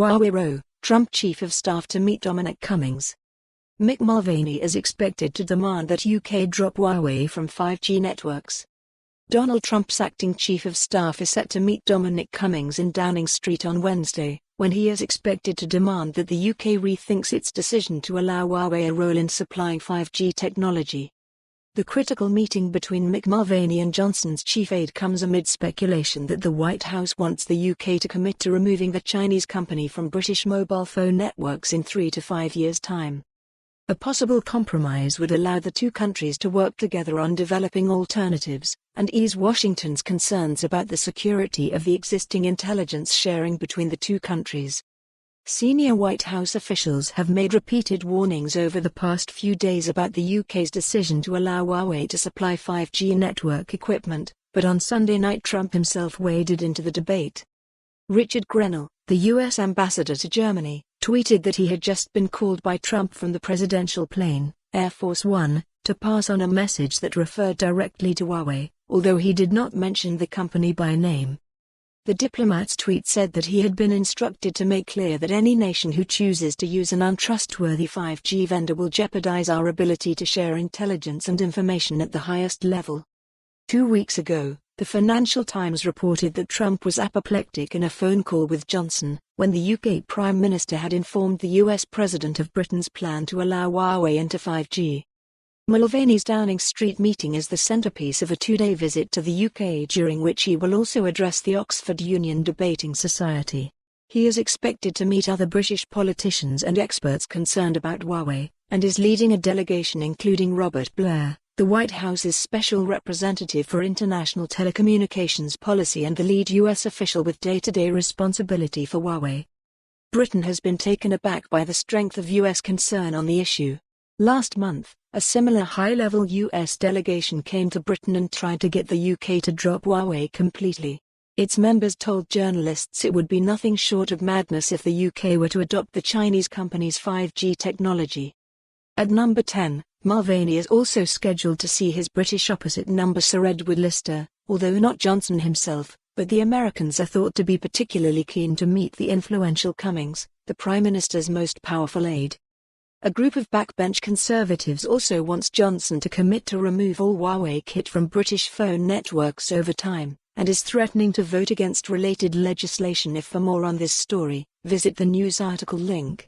Huawei Trump Chief of Staff to meet Dominic Cummings. Mick Mulvaney is expected to demand that UK drop Huawei from 5G networks. Donald Trump's acting Chief of Staff is set to meet Dominic Cummings in Downing Street on Wednesday, when he is expected to demand that the UK rethinks its decision to allow Huawei a role in supplying 5G technology. The critical meeting between Mick Mulvaney and Johnson's chief aide comes amid speculation that the White House wants the UK to commit to removing the Chinese company from British mobile phone networks in 3 to 5 years' time. A possible compromise would allow the two countries to work together on developing alternatives, and ease Washington's concerns about the security of the existing intelligence sharing between the two countries. Senior White House officials have made repeated warnings over the past few days about the UK's decision to allow Huawei to supply 5G network equipment, but on Sunday night Trump himself waded into the debate. Richard Grenell, the US ambassador to Germany, tweeted that he had just been called by Trump from the presidential plane, Air Force One, to pass on a message that referred directly to Huawei, although he did not mention the company by name. The diplomat's tweet said that he had been instructed to make clear that any nation who chooses to use an untrustworthy 5G vendor will jeopardize our ability to share intelligence and information at the highest level. 2 weeks ago, the Financial Times reported that Trump was apoplectic in a phone call with Johnson, when the UK Prime Minister had informed the US President of Britain's plan to allow Huawei into 5G. Mulvaney's Downing Street meeting is the centrepiece of a 2-day visit to the UK, during which he will also address the Oxford Union Debating Society. He is expected to meet other British politicians and experts concerned about Huawei, and is leading a delegation including Robert Blair, the White House's Special Representative for International Telecommunications Policy and the lead US official with day-to-day responsibility for Huawei. Britain has been taken aback by the strength of US concern on the issue. Last month, a similar high-level US delegation came to Britain and tried to get the UK to drop Huawei completely. Its members told journalists it would be nothing short of madness if the UK were to adopt the Chinese company's 5G technology. At number 10, Mulvaney is also scheduled to see his British opposite number Sir Edward Lister, although not Johnson himself, but the Americans are thought to be particularly keen to meet the influential Cummings, the Prime Minister's most powerful aide. A group of backbench conservatives also wants Johnson to commit to remove all Huawei kit from British phone networks over time, and is threatening to vote against related legislation if. For more on this story, visit the news article link.